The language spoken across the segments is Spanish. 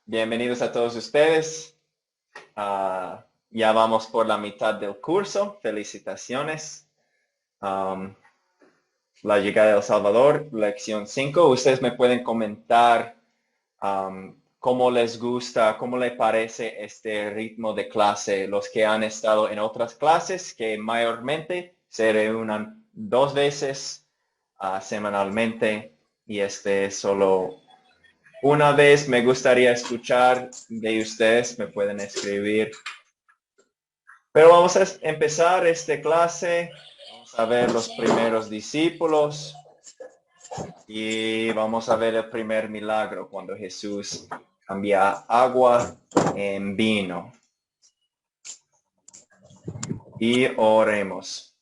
Bienvenidos a todos ustedes. Ya vamos por la mitad del curso. Felicitaciones. Um, la llegada de El Salvador, lección 5. Ustedes me pueden comentar cómo les gusta, cómo les parece este ritmo de clase. Los que han estado en otras clases, que mayormente se reúnan 2 veces semanalmente, y este es solo una vez. Me gustaría escuchar de ustedes, me pueden escribir. Pero vamos a empezar esta clase. Vamos a ver los primeros discípulos y vamos a ver el primer milagro cuando Jesús cambia agua en vino. Y oremos.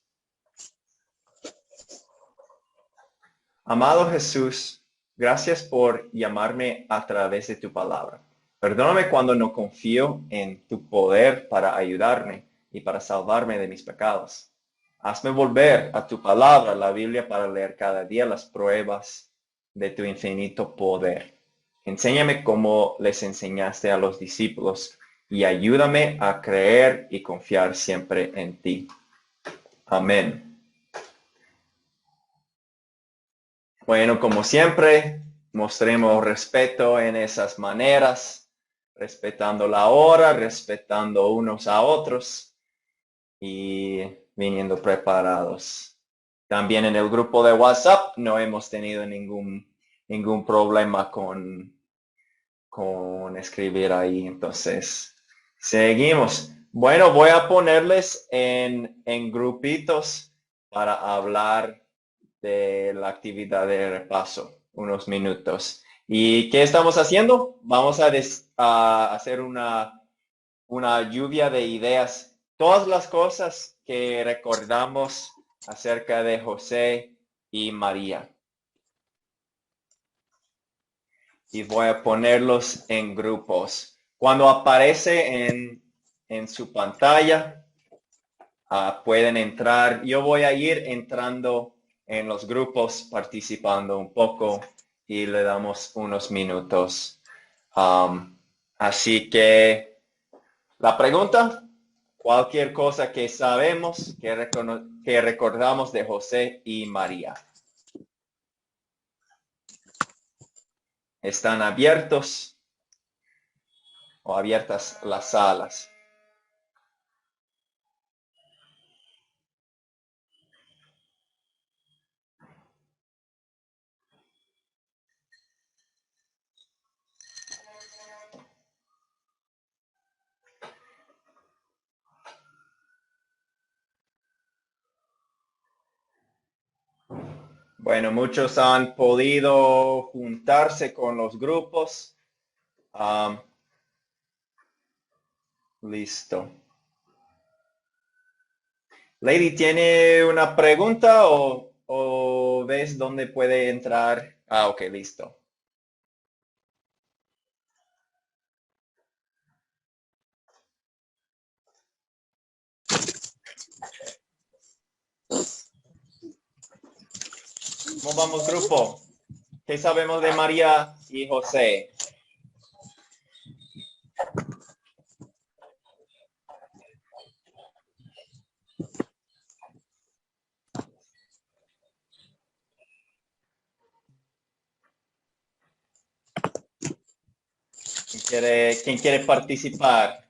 Amado Jesús, gracias por llamarme a través de tu palabra. Perdóname cuando no confío en tu poder para ayudarme y para salvarme de mis pecados. Hazme volver a tu palabra, la Biblia, para leer cada día las pruebas de tu infinito poder. Enséñame cómo les enseñaste a los discípulos y ayúdame a creer y confiar siempre en ti. Amén. Bueno, como siempre, mostremos respeto en esas maneras, respetando la hora, respetando unos a otros y viniendo preparados. También en el grupo de WhatsApp no hemos tenido ningún problema con escribir ahí. Entonces, seguimos. Bueno, voy a ponerles en grupitos para hablar de la actividad de repaso, unos minutos. ¿Y qué estamos haciendo? Vamos a hacer una lluvia de ideas. Todas las cosas que recordamos acerca de José y María. Y voy a ponerlos en grupos. Cuando aparece en su pantalla, pueden entrar. Yo voy a ir entrando en los grupos, participando un poco y le damos unos minutos. Así que la pregunta, cualquier cosa que sabemos, que recordamos de José y María. ¿Están abiertos o abiertas las salas? Bueno, muchos han podido juntarse con los grupos. Listo. Lady, ¿tiene una pregunta o ves dónde puede entrar? Ok, listo. ¿Cómo vamos, grupo? ¿Qué sabemos de María y José? ¿Quién quiere participar?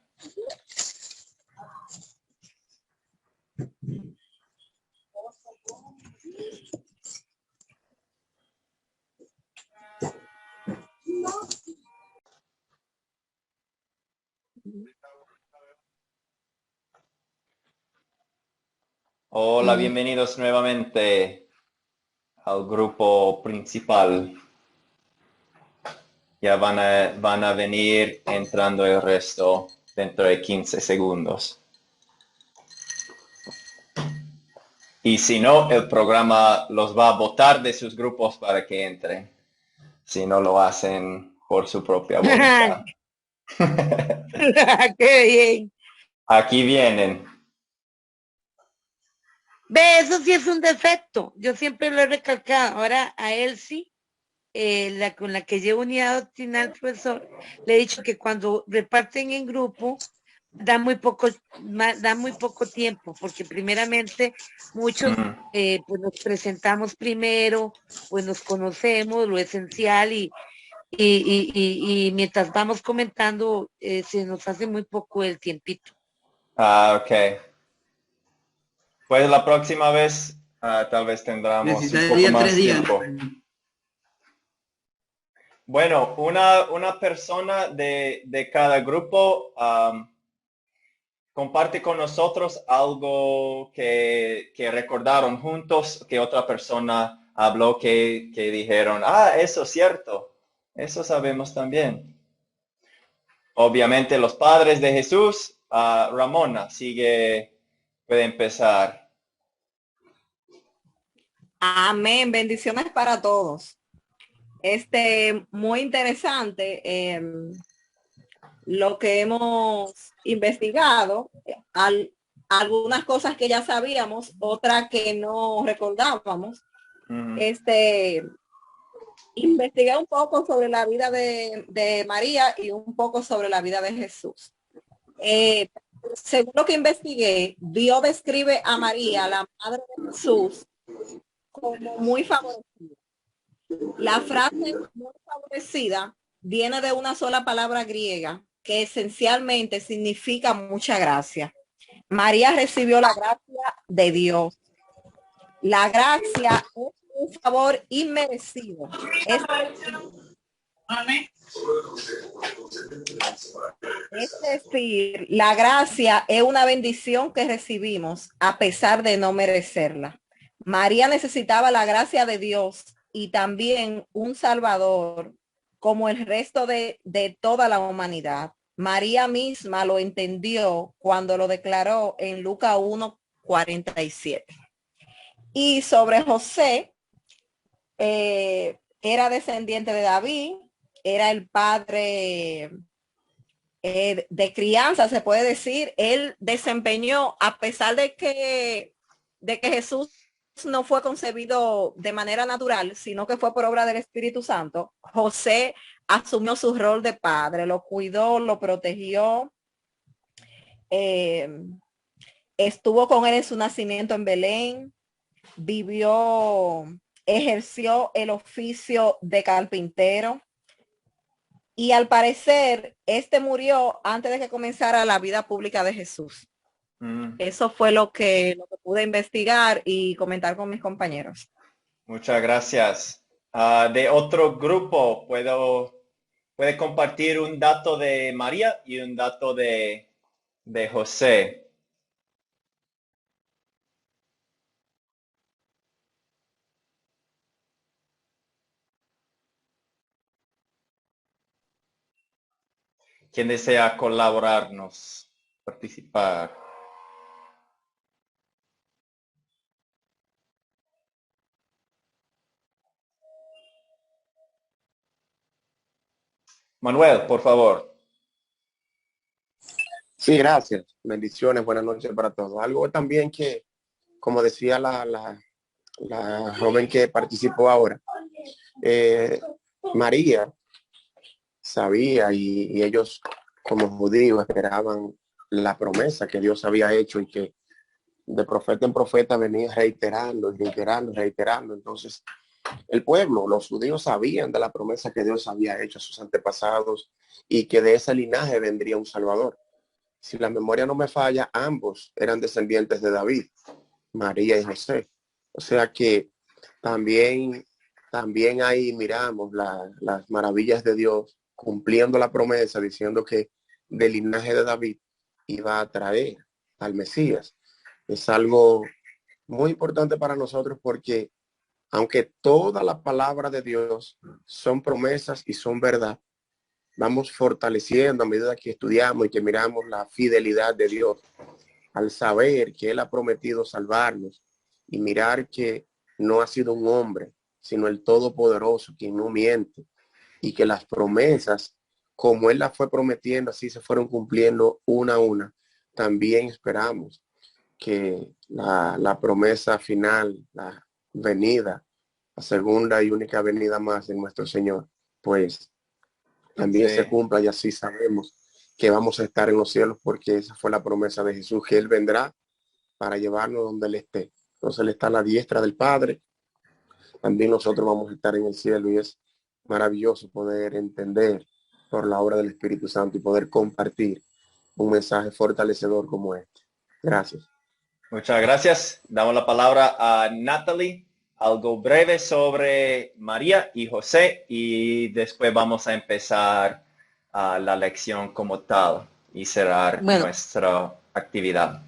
Hola, bienvenidos nuevamente al grupo principal. Ya van a venir entrando el resto dentro de 15 segundos. Y si no, el programa los va a botar de sus grupos para que entren, si no lo hacen por su propia voluntad. Qué bien. Aquí vienen. Ve, eso sí es un defecto. Yo siempre lo he recalcado. Ahora a él sí. con la que llevo unidad doctrinal, profesor, le he dicho que cuando reparten en grupo, da muy poco tiempo, porque primeramente muchos Ujú. pues nos presentamos primero, pues nos conocemos, lo esencial, y mientras vamos comentando, se nos hace muy poco el tiempito. Ah, ok. Pues la próxima vez tal vez tendremos un poco Necesitaría tres más días. tiempo. Bueno, una persona de cada grupo comparte con nosotros algo que recordaron juntos, que otra persona habló que dijeron, eso es cierto, eso sabemos también. Obviamente los padres de Jesús, Ramona, puede empezar. Amén. Bendiciones para todos. Muy interesante lo que hemos investigado. Algunas cosas que ya sabíamos, otras que no recordábamos. Ujú. Investigué un poco sobre la vida de María y un poco sobre la vida de Jesús. Según lo que investigué, Dios describe a María, la madre de Jesús, como muy favorecida. La frase muy favorecida viene de una sola palabra griega que esencialmente significa mucha gracia. María recibió la gracia de Dios. La gracia es un favor inmerecido. Es decir, la gracia es una bendición que recibimos a pesar de no merecerla. María necesitaba la gracia de Dios y también un Salvador como el resto de toda la humanidad. María misma lo entendió cuando lo declaró en Lucas 1:47. Y sobre José, era descendiente de David, era el padre de crianza, se puede decir. Él desempeñó, a pesar de que Jesús no fue concebido de manera natural, sino que fue por obra del Espíritu Santo, José asumió su rol de padre, lo cuidó, lo protegió, eh, estuvo con él en su nacimiento en Belén, ejerció el oficio de carpintero. Y al parecer, murió antes de que comenzara la vida pública de Jesús. Eso fue lo que pude investigar y comentar con mis compañeros. Muchas gracias. De otro grupo, puede compartir un dato de María y un dato de José. ¿Quién desea colaborarnos, participar? Manuel, por favor. Sí, gracias. Bendiciones, buenas noches para todos. Algo también que, como decía la joven que participó ahora, eh, María sabía y ellos como judíos esperaban la promesa que Dios había hecho y que de profeta en profeta venía reiterando y reiterando, reiterando. Entonces, el pueblo, los judíos sabían de la promesa que Dios había hecho a sus antepasados y que de ese linaje vendría un Salvador. Si la memoria no me falla, ambos eran descendientes de David, María y José. O sea que también, también ahí miramos las maravillas de Dios cumpliendo la promesa, diciendo que del linaje de David iba a traer al Mesías. Es algo muy importante para nosotros porque aunque toda la palabra de Dios son promesas y son verdad, vamos fortaleciendo a medida que estudiamos y que miramos la fidelidad de Dios, al saber que Él ha prometido salvarnos y mirar que no ha sido un hombre, sino el Todopoderoso, quien no miente, y que las promesas, como Él las fue prometiendo, así se fueron cumpliendo una a una. También esperamos que la promesa final, la venida la segunda y única venida más de nuestro Señor, pues también se cumpla, y así sabemos que vamos a estar en los cielos, porque esa fue la promesa de Jesús, que Él vendrá para llevarnos donde Él esté. Entonces Él está a la diestra del Padre, también nosotros vamos a estar en el cielo, y es maravilloso poder entender por la obra del Espíritu Santo y poder compartir un mensaje fortalecedor como este. Gracias. Muchas gracias. Damos la palabra a Natalie. Algo breve sobre María y José, y después vamos a empezar la lección como tal y cerrar nuestra actividad.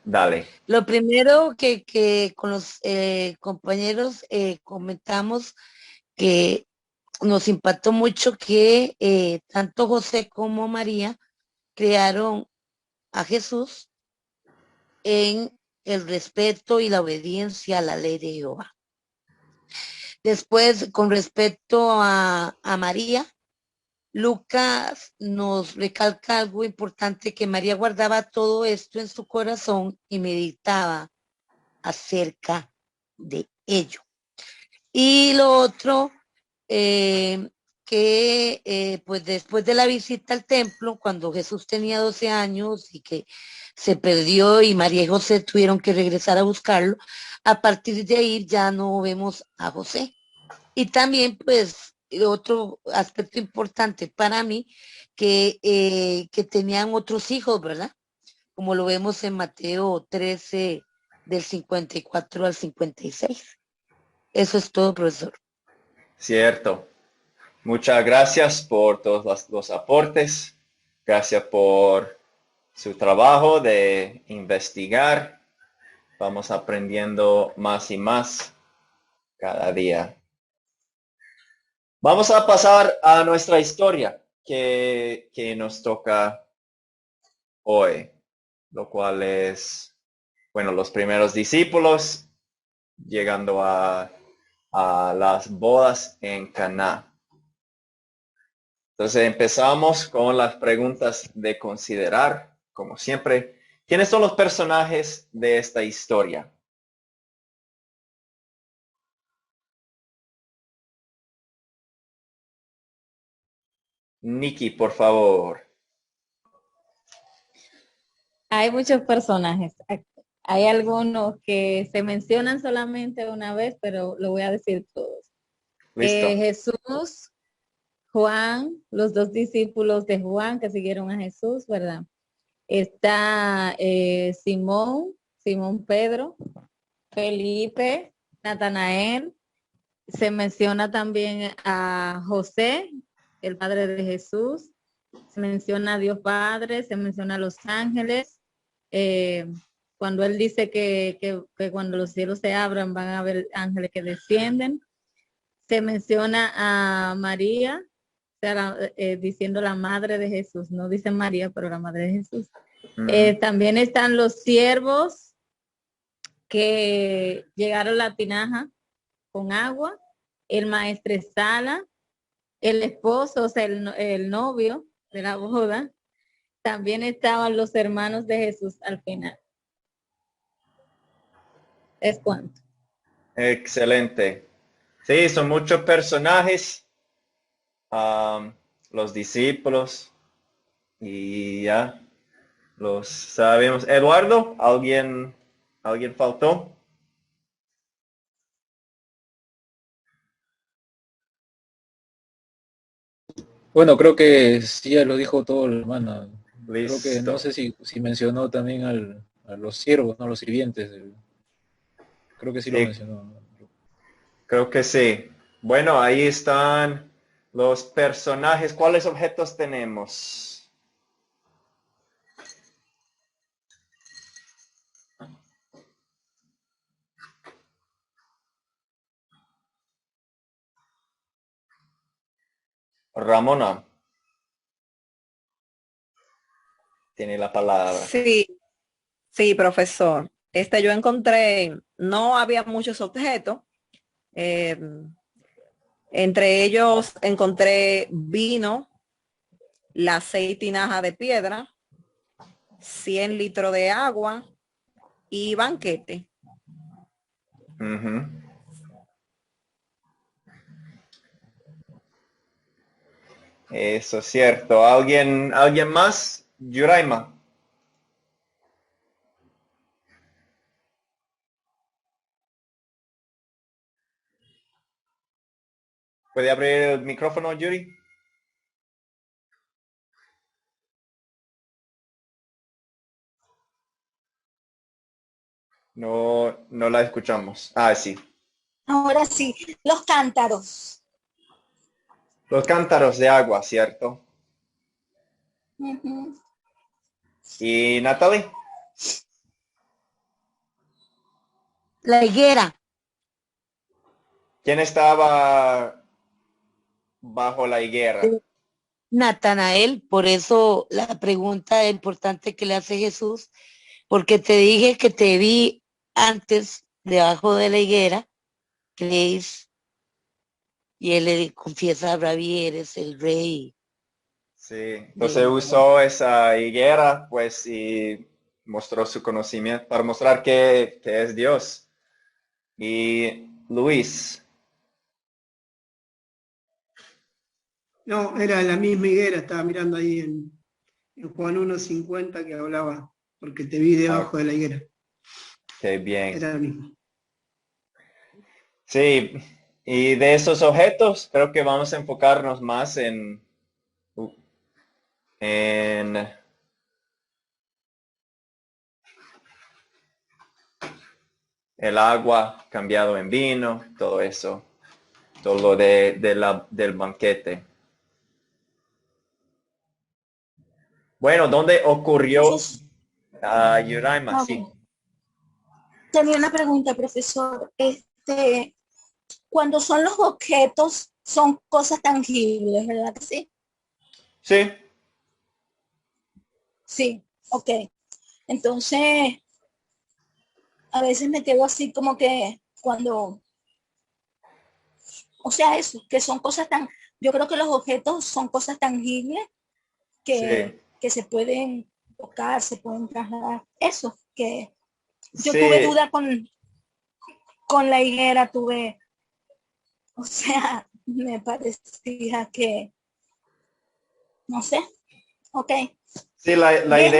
Dale. Lo primero que con los compañeros comentamos que nos impactó mucho que tanto José como María crearon a Jesús en el respeto y la obediencia a la ley de Jehová. Después, con respecto a María, Lucas nos recalca algo importante, que María guardaba todo esto en su corazón y meditaba acerca de ello. Y lo otro, pues después de la visita al templo, cuando Jesús tenía 12 años y que se perdió y María y José tuvieron que regresar a buscarlo, a partir de ahí ya no vemos a José. Y también, pues, otro aspecto importante para mí, que tenían otros hijos, ¿verdad? Como lo vemos en Mateo 13, del 54 al 56. Eso es todo, profesor. Cierto. Muchas gracias por todos los aportes. Gracias por su trabajo de investigar. Vamos aprendiendo más y más cada día. Vamos a pasar a nuestra historia que nos toca hoy, lo cual es, bueno, los primeros discípulos llegando a las bodas en Caná. Entonces empezamos con las preguntas de considerar, como siempre. ¿Quiénes son los personajes de esta historia? Nikki, por favor. Hay muchos personajes. Hay algunos que se mencionan solamente una vez, pero lo voy a decir todos. Jesús, Juan, los dos discípulos de Juan que siguieron a Jesús, ¿verdad? Está Simón Pedro, Felipe, Natanael. Se menciona también a José, el padre de Jesús. Se menciona a Dios Padre, se menciona a los ángeles. Cuando él dice que cuando los cielos se abran van a haber ángeles que descienden. Se menciona a María, o sea, diciendo la madre de Jesús. No dice María, pero la madre de Jesús. También están los siervos que llegaron a la tinaja con agua, el maestresala, el esposo, o sea, el novio de la boda. También estaban los hermanos de Jesús al final. ¿Es cuánto? Excelente. Sí, son muchos personajes. Los discípulos. Y ya. Los sabemos. Eduardo, ¿alguien faltó? Bueno, creo que sí, ya lo dijo todo el hermano. Listo. Creo que no sé si mencionó también a los siervos, no, los sirvientes. Creo que sí lo mencionó. Creo que sí. Bueno, ahí están los personajes. ¿Cuáles objetos tenemos? Ramona. Tiene la palabra. Sí, profesor. Yo encontré, no había muchos objetos. Entre ellos encontré vino, la 6 tinajas de piedra, 100 litros de agua y banquete. Eso es cierto. ¿Alguien más? Yuraima. ¿Puede abrir el micrófono, Yuri? No, no la escuchamos. Ah, sí. Ahora sí, los cántaros. Los cántaros de agua, ¿cierto? Ujú. ¿Y Natalie? La higuera. ¿Quién estaba bajo la higuera? Natanael, por eso la pregunta importante que le hace Jesús, porque te dije que te vi antes debajo de la higuera, Grace, y él le confiesa a Rabí, eres el rey. Sí, entonces usó esa higuera, pues, y mostró su conocimiento para mostrar que es Dios. Y Luis, No, era la misma higuera, estaba mirando ahí en Juan 1:50 que hablaba, porque te vi debajo de la higuera. qué bien. Era la misma. Sí, y de esos objetos creo que vamos a enfocarnos más en el agua cambiado en vino, todo eso, todo lo del banquete. Bueno, ¿dónde ocurrió Yuraima? Sí. Tenía una pregunta, profesor. Cuando son los objetos, son cosas tangibles, ¿verdad que sí? Sí, Sí, ok. Entonces, a veces me quedo así como que cuando, o sea, eso, que son cosas tan, yo creo que los objetos son cosas tangibles sí. que se pueden tocar, se pueden trasladar. Eso, que yo tuve Sí, duda con la higuera, tuve, o sea, me parecía que, no sé, ok. sí, la Bien,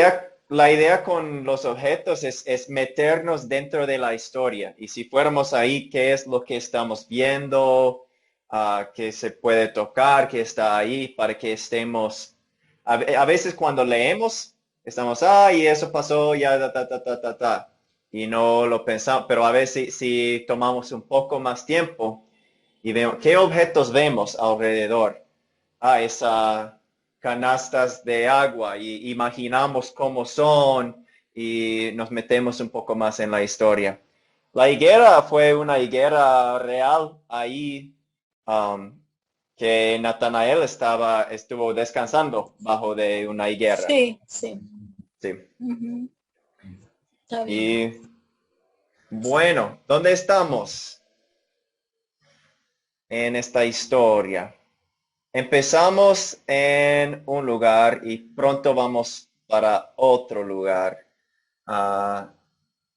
idea con los objetos es meternos dentro de la historia. Y si fuéramos ahí, ¿qué es lo que estamos viendo? ¿Qué se puede tocar? ¿Qué está ahí? Para que estemos... A veces cuando leemos, estamos, y eso pasó, ya, ta. Y no lo pensamos, pero a veces si tomamos un poco más tiempo y vemos, ¿qué objetos vemos alrededor? Esa canastas de agua y imaginamos cómo son y nos metemos un poco más en la historia. La higuera fue una higuera real ahí que Natanael estuvo descansando bajo de una higuera. sí, sí. Sí. Uh-huh. Está bien. Y bueno, ¿dónde estamos en esta historia? Empezamos en un lugar y pronto vamos para otro lugar.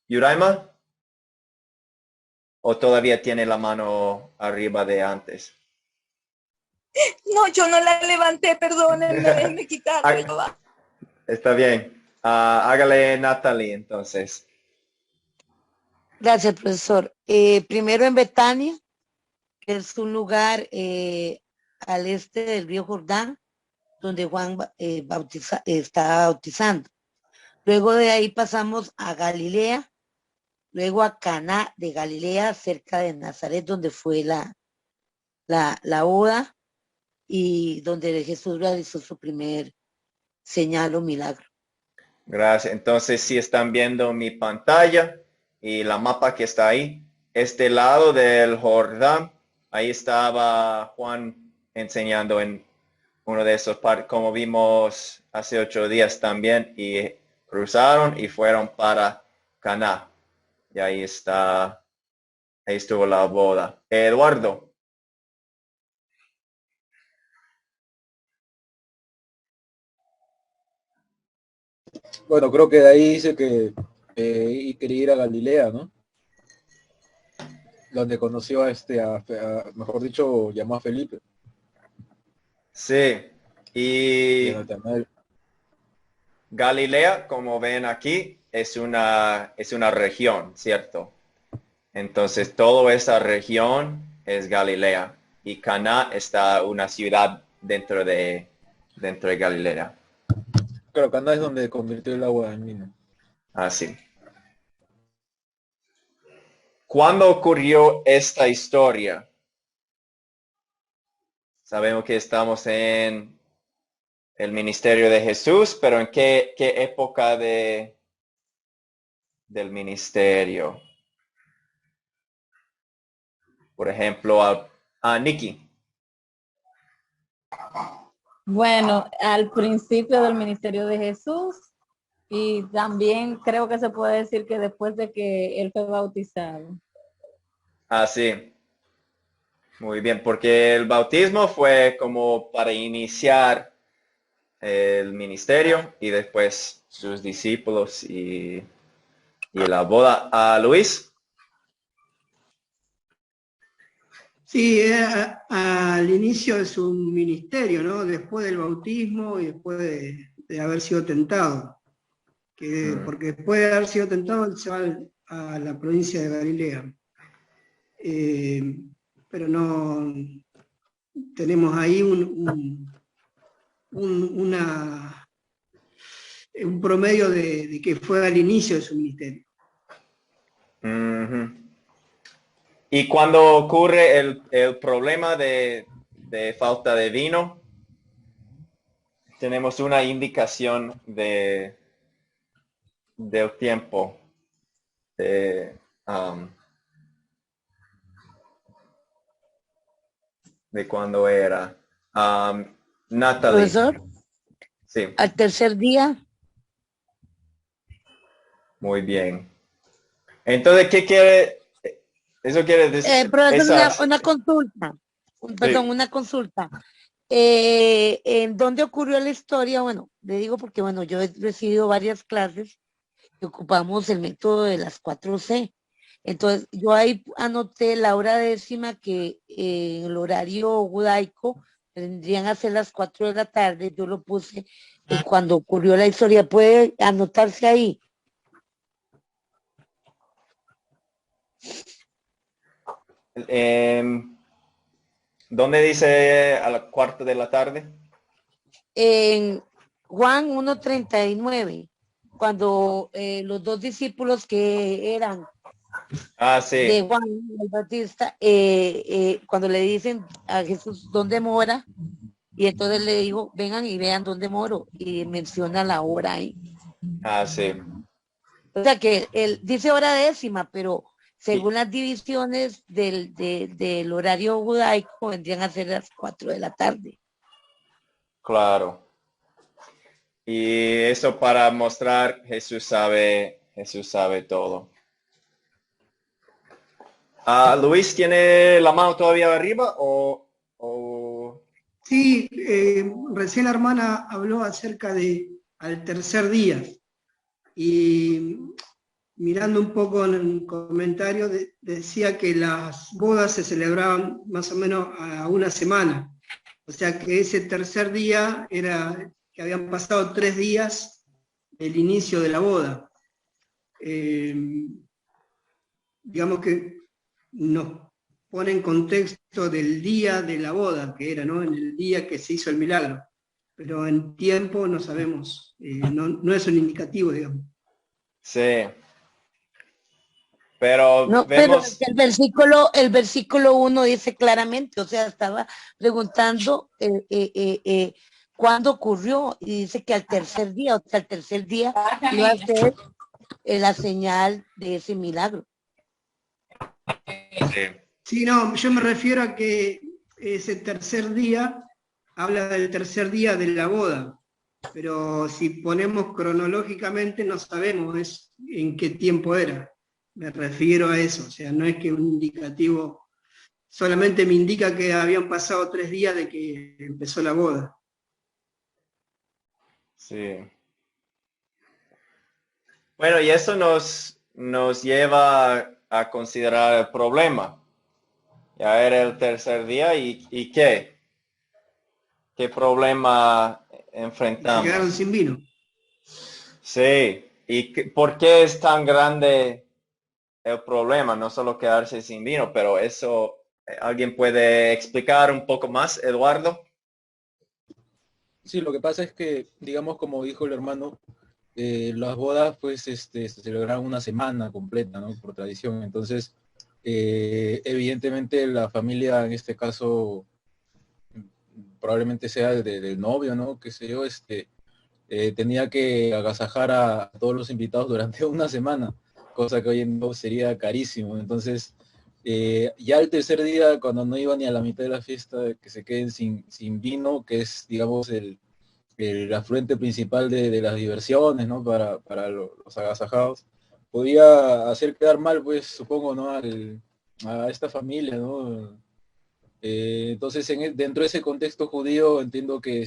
¿Yuraima? ¿O todavía tiene la mano arriba de antes? No, yo no la levanté, perdónenme, déjenme quitarla. Está bien. Hágale Natalie entonces. Gracias, profesor. Primero en Betania, que es un lugar al este del río Jordán, donde Juan está bautizando. Luego de ahí pasamos a Galilea, luego a Caná de Galilea, cerca de Nazaret, donde fue la boda y donde Jesús realizó su primer señal o milagro. Gracias. Entonces, si están viendo mi pantalla y la mapa que está ahí, este lado del Jordán, ahí estaba Juan enseñando en uno de esos parques, como vimos hace 8 días también, y cruzaron y fueron para Caná. Y ahí estuvo la boda. Eduardo. Bueno, creo que de ahí dice que quería ir a Galilea, ¿no? Donde conoció mejor dicho, llamó a Felipe. Sí, Y Natanael. Galilea, como ven aquí, es una región, ¿cierto? Entonces, toda esa región es Galilea. Y Caná está una ciudad dentro de Galilea. Claro, Caná es donde convirtió el agua en vino. Así. ¿Cuándo ocurrió esta historia? Sabemos que estamos en el ministerio de Jesús, pero ¿en qué época del ministerio? Por ejemplo, a Nikki. Bueno, al principio del ministerio de Jesús y también creo que se puede decir que después de que él fue bautizado. Ah, sí. Muy bien, porque el bautismo fue como para iniciar el ministerio y después sus discípulos y la boda. ¿A Luis? Sí, al inicio de su ministerio, ¿no? Después del bautismo y después de haber sido tentado. Porque después de haber sido tentado, él se va a la provincia de Galilea. Pero no tenemos ahí un promedio de que fue al inicio de su ministerio. Y cuando ocurre el problema de falta de vino, tenemos una indicación del tiempo de cuando era. Natalie. Profesor, Sí, al tercer día, muy bien. Entonces, ¿qué quiere? Eso quiere decir. profesor, una consulta, perdón, Sí. una consulta. ¿En dónde ocurrió la historia? Bueno, le digo porque, bueno, yo he recibido varias clases que ocupamos el método de las 4C. Entonces, yo ahí anoté la hora décima que en el horario judaico tendrían a ser las 4 de la tarde. Yo lo puse cuando ocurrió la historia. ¿Puede anotarse ahí? ¿Dónde dice a la 4 de la tarde? En Juan 1:39, cuando los dos discípulos que eran Sí. de Juan el Bautista, cuando le dicen a Jesús dónde mora, y entonces le digo, vengan y vean dónde moro, y menciona la hora ahí. Sí. O sea que él dice hora décima, pero según las divisiones del horario judaico, vendrían a ser las 4 de la tarde. Claro. Y eso para mostrar Jesús sabe todo. Luis, ¿tiene la mano todavía arriba o... Sí, recién la hermana habló acerca al tercer día y mirando un poco en el comentario decía que las bodas se celebraban más o menos a una semana, o sea que ese tercer día era que habían pasado 3 días del inicio de la boda. Digamos que nos pone en contexto del día de la boda, que era, ¿no? En el día que se hizo el milagro. Pero en tiempo no sabemos, no es un indicativo, digamos. Sí. Pero no, vemos... pero el versículo 1 dice claramente, o sea, estaba preguntando cuándo ocurrió, y dice que al tercer día, o sea, al tercer día iba a ser la señal de ese milagro. Sí, no, yo me refiero a que ese tercer día habla del tercer día de la boda, pero si ponemos cronológicamente no sabemos en qué tiempo era. Me refiero a eso, o sea, no es que un indicativo, solamente me indica que habían pasado 3 días de que empezó la boda. Sí. Bueno, y eso nos lleva a considerar el problema. Ya era el tercer día y ¿qué? ¿Qué problema Se enfrentamos? quedaron sin vino. Sí. ¿Por qué es tan grande el problema? No solo quedarse sin vino, pero eso, ¿alguien puede explicar un poco más, Eduardo? Sí, lo que pasa es que, digamos, como dijo el hermano, las bodas pues se celebraron una semana completa, ¿no? Por tradición. Entonces, evidentemente la familia, en este caso, probablemente sea del novio, ¿no? Qué sé yo, tenía que agasajar a todos los invitados durante una semana, cosa que hoy en día sería carísimo. Entonces, ya el tercer día, cuando no iba ni a la mitad de la fiesta, que se queden sin vino, que es, digamos, el afluente principal de las diversiones, ¿no? Para los agasajados, podía hacer quedar mal, pues, supongo, ¿no? A esta familia, ¿no? Entonces, dentro de ese contexto judío, entiendo que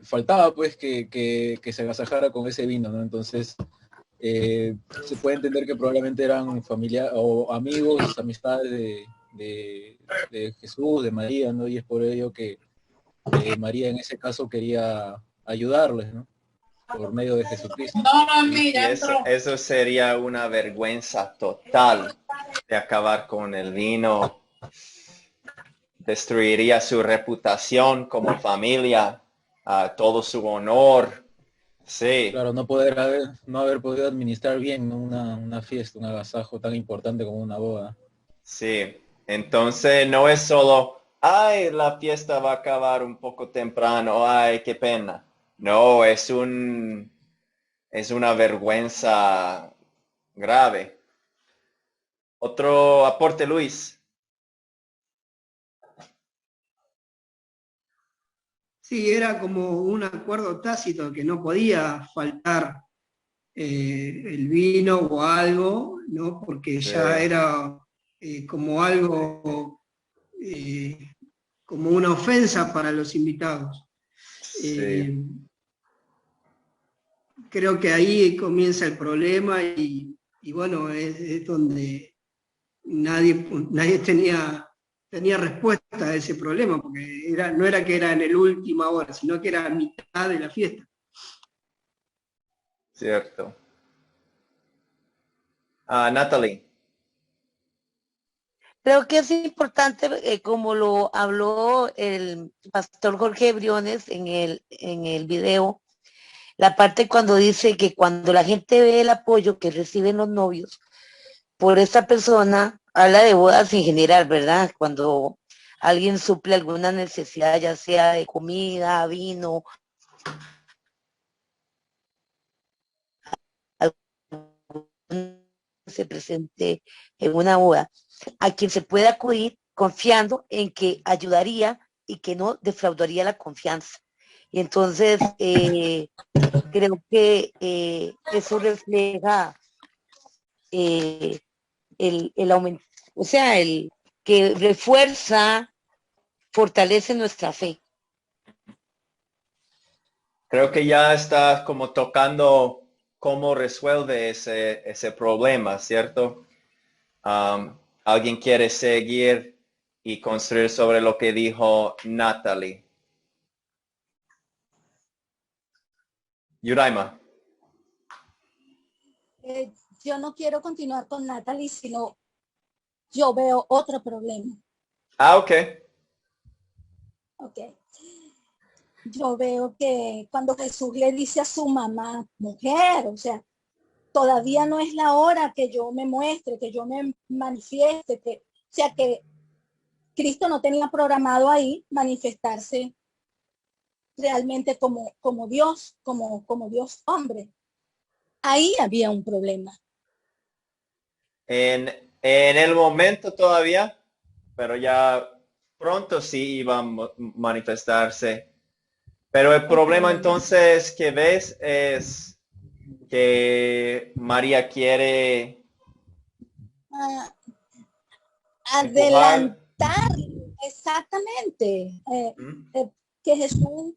faltaba, pues, que se agasajara con ese vino, ¿no? Entonces, se puede entender que probablemente eran familia o amigos, amistades de Jesús, de María, ¿no? Y es por ello que María en ese caso quería ayudarles, ¿no? Por medio de Jesucristo. Y eso sería una vergüenza total de acabar con el vino. Destruiría su reputación como familia, todo su honor. Sí, Claro, no haber podido administrar bien, ¿no? Una fiesta, un agasajo tan importante como una boda. sí. Entonces no es solo, ay, la fiesta va a acabar un poco temprano, ay, qué pena. No, es una vergüenza grave. Otro aporte, Luis. Sí, era como un acuerdo tácito que no podía faltar el vino o algo, ¿no? Porque Sí, ya era como algo, eh, como una ofensa para los invitados. sí. Creo que ahí comienza el problema y bueno, es donde nadie tenía respuesta a ese problema, porque no era que era en el última hora, sino que era a mitad de la fiesta. Cierto. Natalie. Creo que es importante, como lo habló el pastor Jorge Briones en el video, la parte cuando dice que cuando la gente ve el apoyo que reciben los novios por esta persona, habla de bodas en general, ¿verdad? Cuando alguien suple alguna necesidad, ya sea de comida, vino, se presente en una boda, a quien se puede acudir confiando en que ayudaría y que no defraudaría la confianza. Y entonces creo que eso refleja eh, el aumento, o sea, el que refuerza, fortalece nuestra fe. Creo que ya estás como tocando cómo resuelve ese problema, ¿cierto? Alguien quiere seguir y construir sobre lo que dijo Natalie. Yuraima. Yo no quiero continuar con Natalie, sino yo veo otro problema. Ok. Ok. Yo veo que cuando Jesús le dice a su mamá, mujer, o sea, todavía no es la hora que yo me muestre, que yo me manifieste, o sea, que Cristo no tenía programado ahí manifestarse realmente como Dios, como Dios hombre. Ahí había un problema. En el momento todavía, pero ya pronto sí iba a manifestarse. Pero el problema entonces que ves es que María quiere empujar. Adelantar, exactamente. Que Jesús,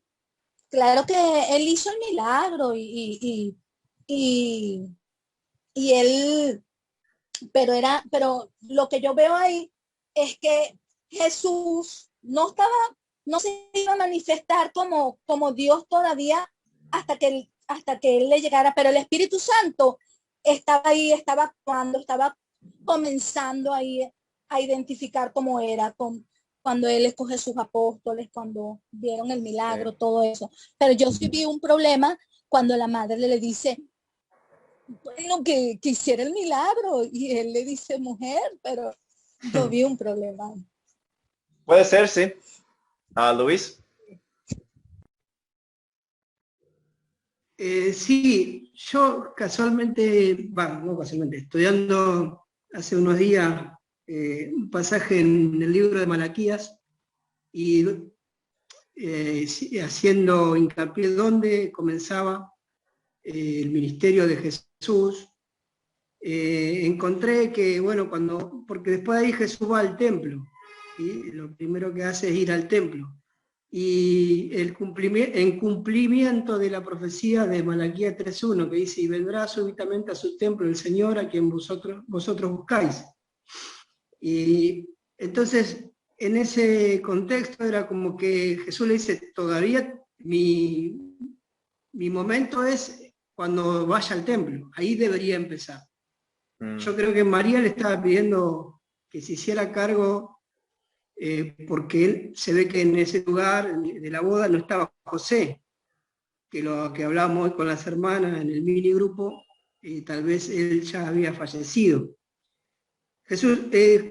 claro que él hizo el milagro y él, pero lo que yo veo ahí es que Jesús no se iba a manifestar como Dios todavía hasta que él le llegara, pero el Espíritu Santo estaba ahí, estaba actuando, estaba comenzando ahí a identificar cómo era, cuando él escoge sus apóstoles, cuando vieron el milagro, sí, todo eso. Pero yo sí vi un problema cuando la madre le dice, bueno, que hiciera el milagro, y él le dice, mujer, pero yo vi un problema. Puede ser, sí. Luis. Sí, yo casualmente, no casualmente, estudiando hace unos días un pasaje en el libro de Malaquías y haciendo hincapié donde comenzaba el ministerio de Jesús, encontré que, bueno, porque después de ahí Jesús va al templo, y lo primero que hace es ir al templo. Y en cumplimiento de la profecía de Malaquías 3.1, que dice, y vendrá súbitamente a su templo el Señor a quien vosotros buscáis. Y entonces, en ese contexto era como que Jesús le dice, todavía mi momento es cuando vaya al templo, ahí debería empezar. Yo creo que María le estaba pidiendo que se hiciera cargo, porque él se ve que en ese lugar de la boda no estaba José, que lo que hablábamos hoy con las hermanas en el mini grupo, tal vez él ya había fallecido. Jesús,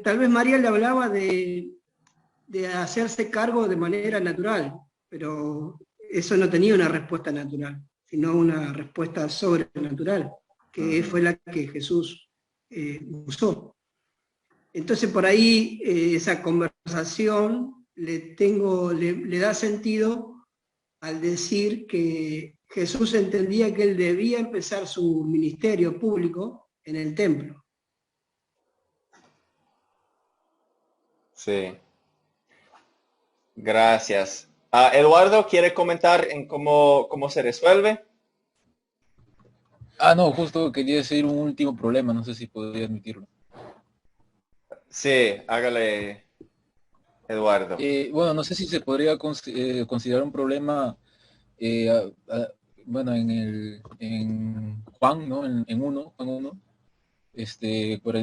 tal vez María le hablaba de hacerse cargo de manera natural, pero eso no tenía una respuesta natural, sino una respuesta sobrenatural, que fue la que Jesús usó. Entonces por ahí esa conversación le da sentido al decir que Jesús entendía que él debía empezar su ministerio público en el templo. Sí. Gracias. Eduardo, ¿quiere comentar en cómo se resuelve? No, justo quería decir un último problema, no sé si podría admitirlo. Sí, hágale, Eduardo. Bueno, no sé si se podría considerar un problema, bueno, en Juan, ¿no? En Juan 1,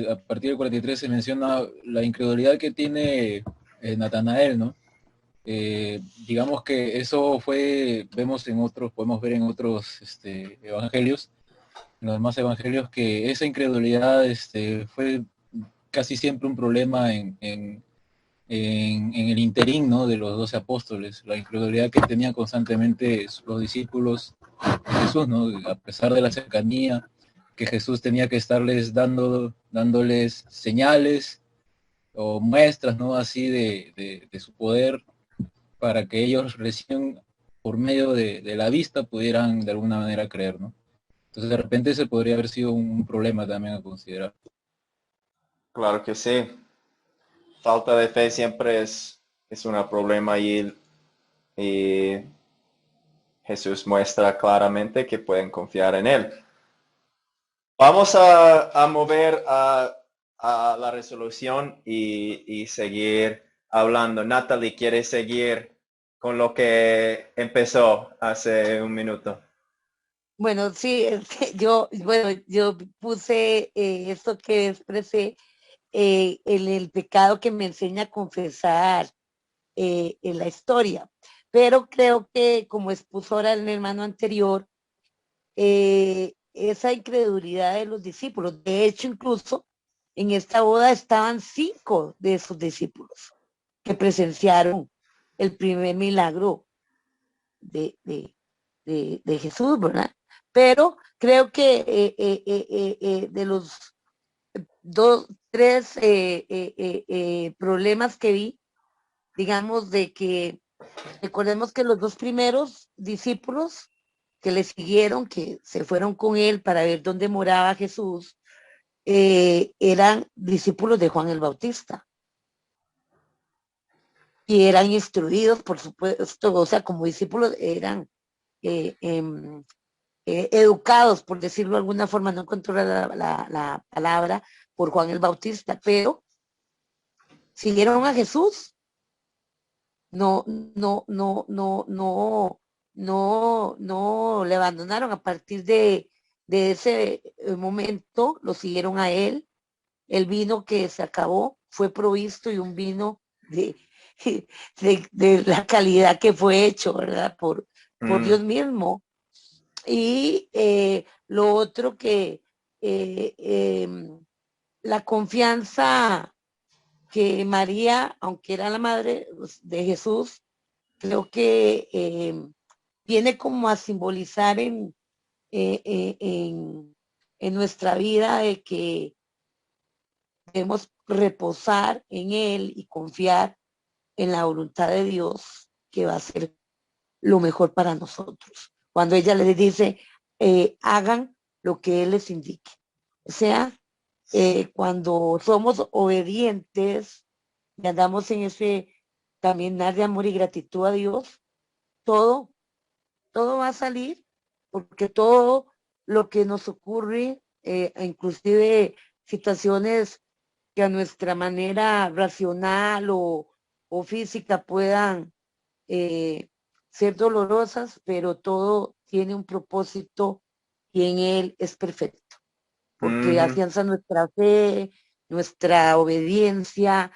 a partir del 43 se menciona la incredulidad que tiene Natanael, ¿no? Digamos que eso podemos ver en otros evangelios, en los demás evangelios, que esa incredulidad fue casi siempre un problema en el interín, ¿no? De los 12 apóstoles, la incredulidad que tenían constantemente los discípulos de Jesús, ¿no? A pesar de la cercanía, que Jesús tenía que estarles dándoles señales o muestras, ¿no? Así de su poder, para que ellos recién por medio de la vista pudieran de alguna manera creer, ¿no? Entonces de repente ese podría haber sido un problema también a considerar. Claro que sí. Falta de fe siempre es un problema y Jesús muestra claramente que pueden confiar en él. Vamos a mover a la resolución y seguir hablando. Natalie, ¿quiere seguir con lo que empezó hace un minuto? Bueno, sí, yo puse esto que expresé, el pecado que me enseña a confesar en la historia. Pero creo que, como expuso ahora el hermano anterior, esa incredulidad de los discípulos, de hecho, incluso en esta boda estaban 5 de esos discípulos que presenciaron el primer milagro de Jesús, ¿verdad? Pero creo que de los 3 problemas que vi, digamos, de que recordemos que los 2 primeros discípulos que le siguieron, que se fueron con él para ver dónde moraba Jesús, eran discípulos de Juan el Bautista. Y eran instruidos, por supuesto, o sea, como discípulos eran educados, por decirlo de alguna forma, no encuentro la palabra, por Juan el Bautista, pero siguieron a Jesús. no, no, no, no, no, no le abandonaron. A partir de ese momento lo siguieron a él. El vino que se acabó fue provisto y un vino de, de la calidad que fue hecho, ¿verdad? Por Dios mismo. Y lo otro que la confianza que María, aunque era la madre de Jesús, creo que viene como a simbolizar en nuestra vida de que debemos reposar en Él y confiar en la voluntad de Dios que va a ser lo mejor para nosotros. Cuando ella les dice, hagan lo que Él les indique. O sea, cuando somos obedientes y andamos en ese caminar de amor y gratitud a Dios, todo, todo va a salir, porque todo lo que nos ocurre, inclusive situaciones que a nuestra manera racional o física puedan ser dolorosas, pero todo tiene un propósito y en él es perfecto, porque afianza nuestra fe, nuestra obediencia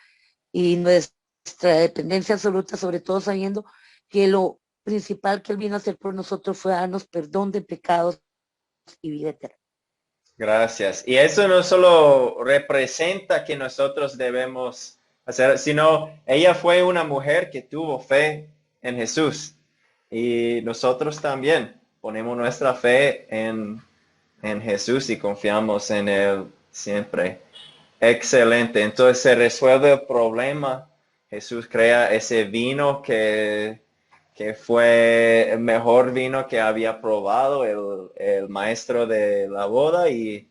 y nuestra dependencia absoluta, sobre todo sabiendo que lo principal que él vino a hacer por nosotros fue darnos perdón de pecados y vida eterna. Gracias. Y eso no solo representa que nosotros debemos hacer, sino ella fue una mujer que tuvo fe en Jesús. Y nosotros también ponemos nuestra fe en Jesús y confiamos en Él siempre. Excelente. Entonces se resuelve el problema. Jesús crea ese vino que fue el mejor vino que había probado el maestro de la boda y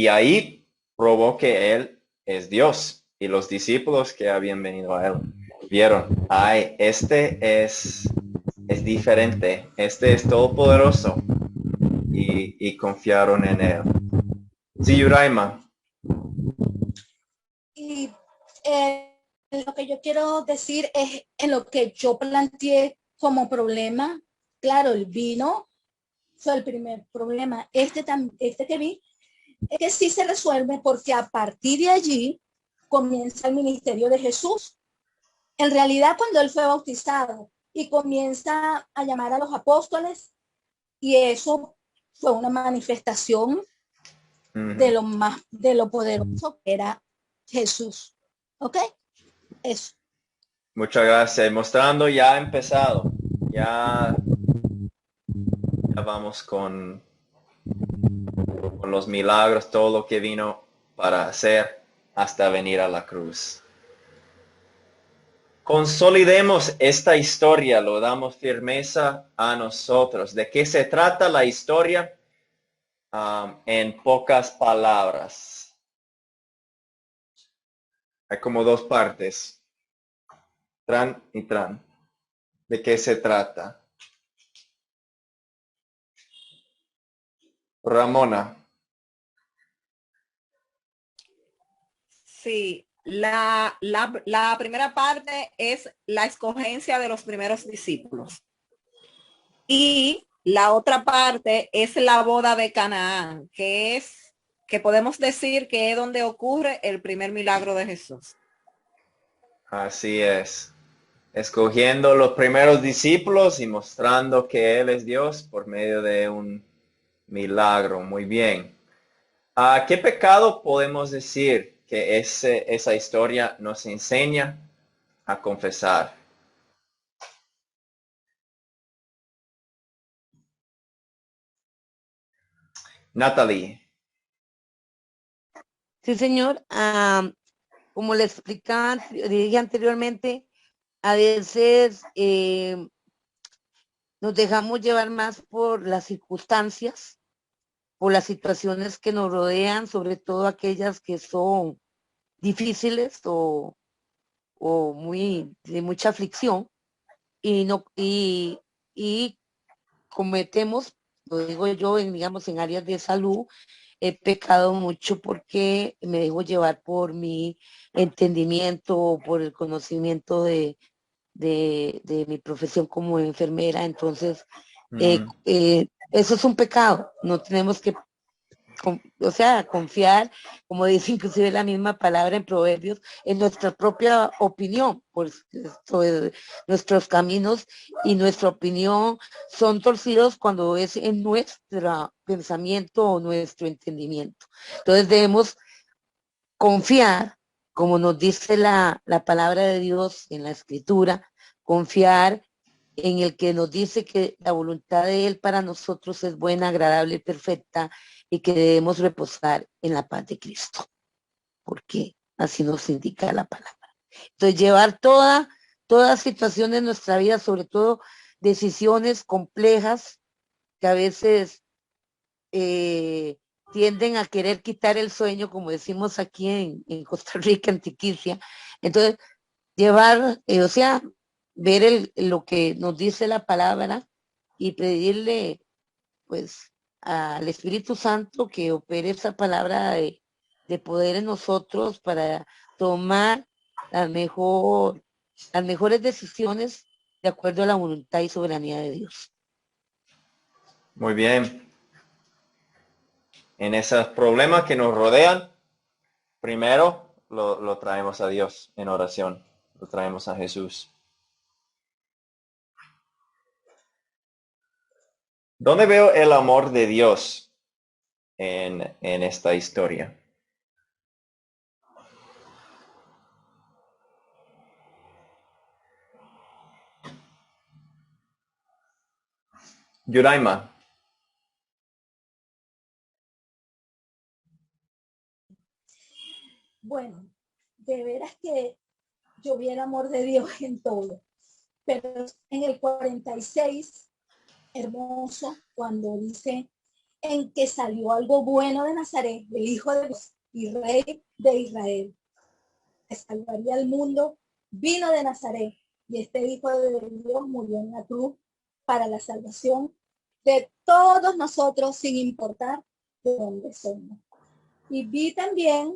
ahí probó que Él es Dios. Y los discípulos que habían venido a Él vieron, ay, este es diferente, este es todopoderoso y confiaron en Él. Sí, Yuraima. Y lo que yo quiero decir es en lo que yo planteé como problema. Claro, el vino fue el primer problema. Este que vi es que sí se resuelve porque a partir de allí comienza el ministerio de Jesús. En realidad, cuando él fue bautizado y comienza a llamar a los apóstoles, y eso fue una manifestación de lo poderoso que era Jesús. ¿Ok? Eso. Muchas gracias. Mostrando ya ha empezado. Ya vamos con los milagros, todo lo que vino para hacer hasta venir a la cruz. Consolidemos esta historia, lo damos firmeza a nosotros. ¿De qué se trata la historia? En pocas palabras. Hay como dos partes. Tran y tran. ¿De qué se trata? Ramona. Sí, la primera parte es la escogencia de los primeros discípulos. Y la otra parte es la boda de Canaán, que podemos decir que es donde ocurre el primer milagro de Jesús. Así es. Escogiendo los primeros discípulos y mostrando que Él es Dios por medio de un milagro. Muy bien. ¿Qué pecado podemos decir que esa historia nos enseña a confesar? Natalie. Sí, señor. Como le explicaba, dije anteriormente, a veces nos dejamos llevar más por las circunstancias, por las situaciones que nos rodean, sobre todo aquellas que son difíciles o muy de mucha aflicción, y no y cometemos, lo digo yo, digamos en áreas de salud, he pecado mucho porque me dejo llevar por mi entendimiento, por el conocimiento de mi profesión como enfermera. Entonces, eso es un pecado. No tenemos que, o sea, confiar, como dice inclusive la misma palabra en Proverbios, en nuestra propia opinión, pues sobre nuestros caminos y nuestra opinión son torcidos cuando es en nuestro pensamiento o nuestro entendimiento. Entonces debemos confiar, como nos dice la palabra de Dios en la escritura, confiar en el que nos dice que la voluntad de Él para nosotros es buena, agradable y perfecta, y que debemos reposar en la paz de Cristo, porque así nos indica la palabra. Entonces, llevar toda situación de nuestra vida, sobre todo decisiones complejas que a veces tienden a querer quitar el sueño, como decimos aquí en Costa Rica, en Tiquicia. Entonces, llevar, o sea, ver lo que nos dice la palabra y pedirle, pues, al Espíritu Santo que opere esa palabra de poder en nosotros para tomar las mejores decisiones de acuerdo a la voluntad y soberanía de Dios. Muy bien. En esos problemas que nos rodean, primero lo traemos a Dios en oración, lo traemos a Jesús. ¿Dónde veo el amor de Dios en esta historia? Yuraima. Bueno, de veras que yo vi el amor de Dios en todo, pero en el 46, hermoso, cuando dice en que salió algo bueno de Nazaret, el Hijo de Dios y Rey de Israel, que salvaría al mundo, vino de Nazaret, y este Hijo de Dios murió en la cruz para la salvación de todos nosotros, sin importar de dónde somos. Y vi también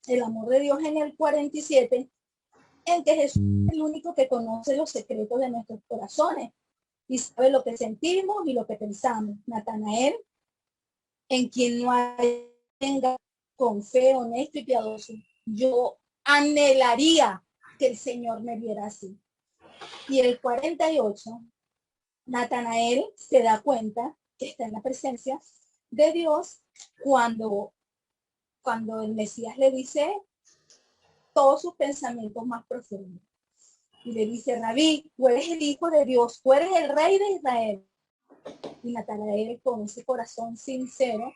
el amor de Dios en el 47, en que Jesús es el único que conoce los secretos de nuestros corazones y sabe lo que sentimos y lo que pensamos. Natanael, en quien no hay con fe, honesto y piadoso. Yo anhelaría que el Señor me viera así. Y el 48, Natanael se da cuenta que está en la presencia de Dios cuando el Mesías le dice todos sus pensamientos más profundos. Y le dice, Rabí, tú eres el Hijo de Dios, tú eres el Rey de Israel. Y Natanael, con ese corazón sincero,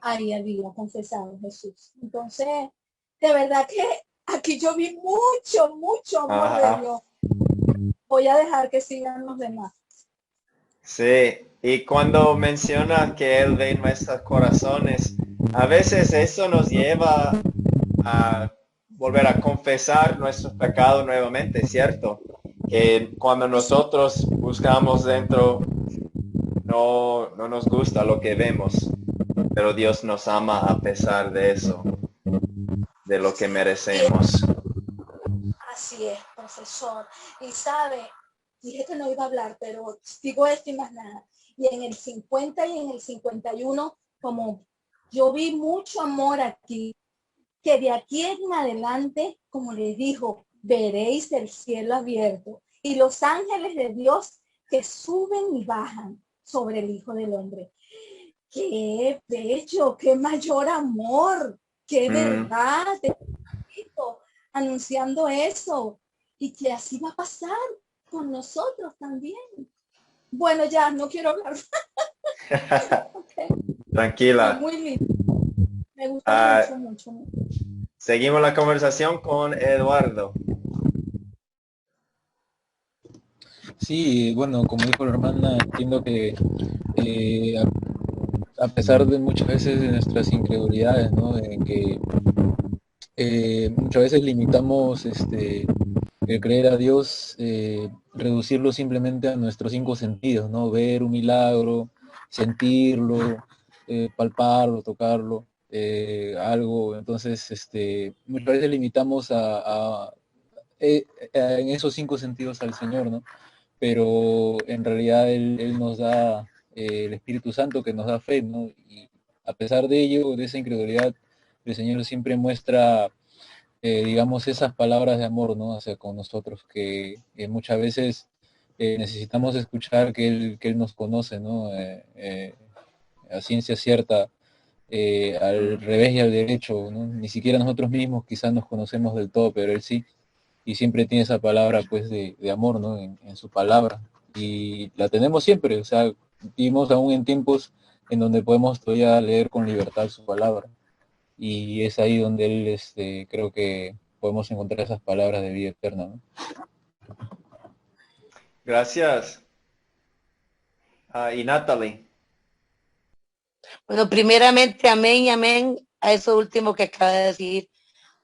ahí había confesado Jesús. Entonces, de verdad que aquí yo vi mucho amor de Dios. Voy a dejar que sigan los demás. Sí, y cuando menciona que Él ve nuestros corazones, a veces eso nos lleva a volver a confesar nuestros pecados nuevamente, ¿cierto? Que cuando nosotros buscamos dentro, no nos gusta lo que vemos, pero Dios nos ama a pesar de eso, de lo que merecemos. Así es, profesor. Y sabe, dije que no iba a hablar, pero digo esto y más nada. Y en el 50 y en el 51, como yo vi mucho amor aquí, que de aquí en adelante, como les dijo, veréis el cielo abierto y los ángeles de Dios que suben y bajan sobre el Hijo del Hombre. Qué bello, qué mayor amor, qué verdad, anunciando eso, y que así va a pasar con nosotros también. Bueno, ya no quiero hablar. Okay. Tranquila. Muy lindo. Me gusta mucho. Seguimos la conversación con Eduardo. Sí, bueno, como dijo la hermana, entiendo que a pesar de muchas veces de nuestras incredulidades, ¿no? En que muchas veces limitamos el creer a Dios, reducirlo simplemente a nuestros 5 sentidos, ¿no? Ver un milagro, sentirlo, palparlo, tocarlo, algo. Entonces, muchas veces limitamos en esos 5 sentidos al Señor, ¿no? Pero en realidad Él nos da el Espíritu Santo que nos da fe, ¿no? Y a pesar de ello, de esa incredulidad, el Señor siempre muestra, digamos, esas palabras de amor, ¿no? Hacia con nosotros, que muchas veces necesitamos escuchar que él nos conoce, ¿no? A ciencia cierta, al revés y al derecho, ¿no? Ni siquiera nosotros mismos quizás nos conocemos del todo, pero Él sí, y siempre tiene esa palabra, pues, de amor, ¿no? En su palabra, y la tenemos siempre, o sea, vivimos aún en tiempos en donde podemos todavía leer con libertad su palabra, y es ahí donde Él, creo que podemos encontrar esas palabras de vida eterna, ¿no? Gracias. Y Natalie. Bueno, primeramente, amén y amén a eso último que acaba de decir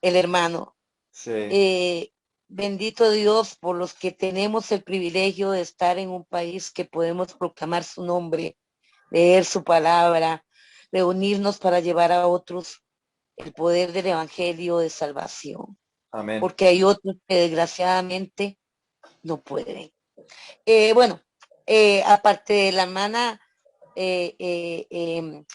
el hermano. Sí. Bendito Dios por los que tenemos el privilegio de estar en un país que podemos proclamar su nombre, leer su palabra, reunirnos para llevar a otros el poder del evangelio de salvación. Amén. Porque hay otros que desgraciadamente no pueden. Bueno, aparte de la hermana, que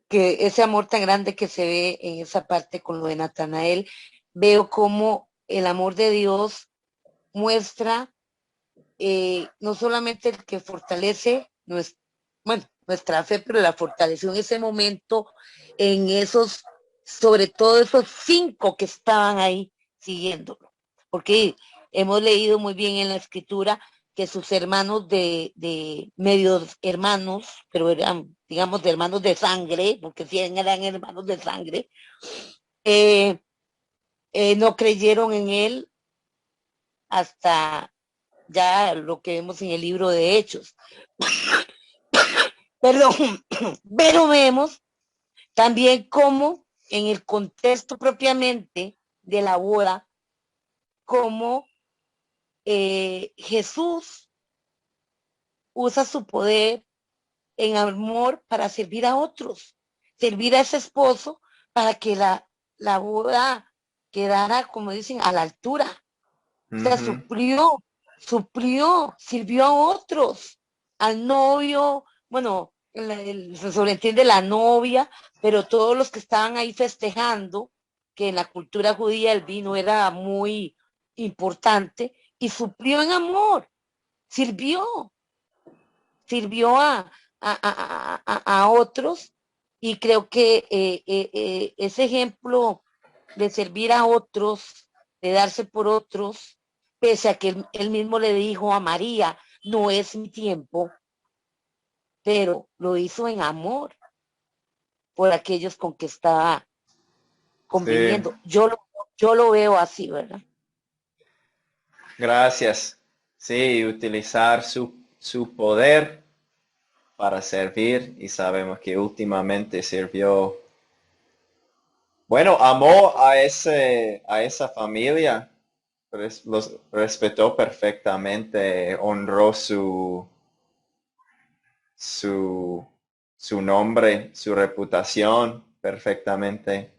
ese amor tan grande que se ve en esa parte con lo de Natanael, veo como el amor de Dios muestra no solamente el que fortalece nuestra fe, pero la fortaleció en ese momento, en esos, sobre todo esos 5 que estaban ahí siguiéndolo, porque hemos leído muy bien en la escritura que sus hermanos de medios hermanos, pero eran, digamos, de hermanos de sangre, porque sí eran hermanos de sangre, no creyeron en él hasta ya lo que vemos en el libro de Hechos. Perdón, pero vemos también cómo en el contexto propiamente de la boda, cómo Jesús usa su poder en amor para servir a otros, servir a ese esposo para que la boda quedara, como dicen, a la altura. O sea, suplió, sirvió a otros, al novio, bueno, se sobreentiende la novia, pero todos los que estaban ahí festejando, que en la cultura judía el vino era muy importante, y suplió en amor, sirvió a otros, y creo que ese ejemplo de servir a otros, de darse por otros, pese a que él mismo le dijo a María, no es mi tiempo, pero lo hizo en amor por aquellos con que estaba conviviendo. Sí. Yo lo veo así, ¿verdad? Gracias. Sí, utilizar su poder para servir, y sabemos que últimamente sirvió. Bueno, amó a esa familia, los respetó perfectamente, honró su nombre, su reputación perfectamente.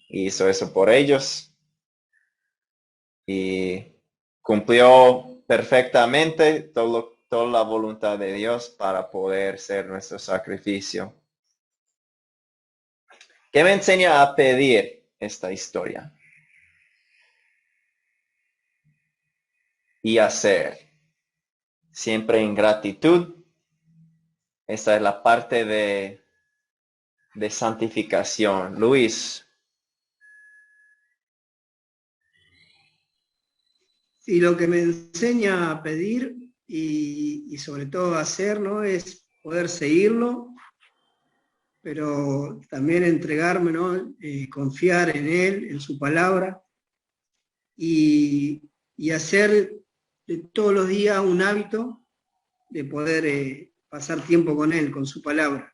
Hizo eso por ellos y cumplió perfectamente toda la voluntad de Dios para poder ser nuestro sacrificio. ¿Qué me enseña a pedir esta historia? Y hacer. Siempre en gratitud. Esta es la parte de santificación. Luis. Sí, lo que me enseña a pedir y sobre todo a hacer, ¿no? Es poder seguirlo, pero también entregarme, ¿no? Confiar en él, en su palabra, y hacer de todos los días un hábito de poder pasar tiempo con él, con su palabra.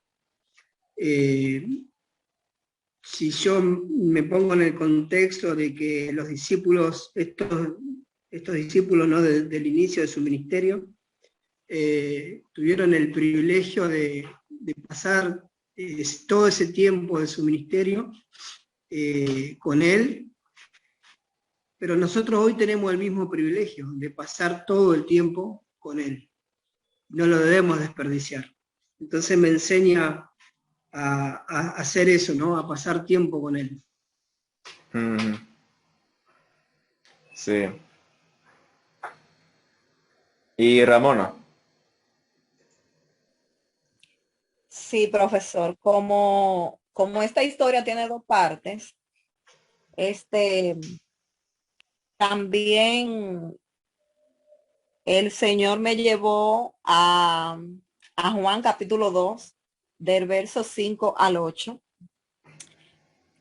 Si yo me pongo en el contexto de que los discípulos, estos discípulos, ¿no? del inicio de su ministerio, tuvieron el privilegio de pasar todo ese tiempo de su ministerio con él, pero nosotros hoy tenemos el mismo privilegio de pasar todo el tiempo con él. No lo debemos desperdiciar. Entonces me enseña a hacer eso, ¿no? A pasar tiempo con él. Sí. Y Ramona. Sí, profesor, como esta historia tiene dos partes, también el Señor me llevó a Juan capítulo 2, del verso 5 al 8,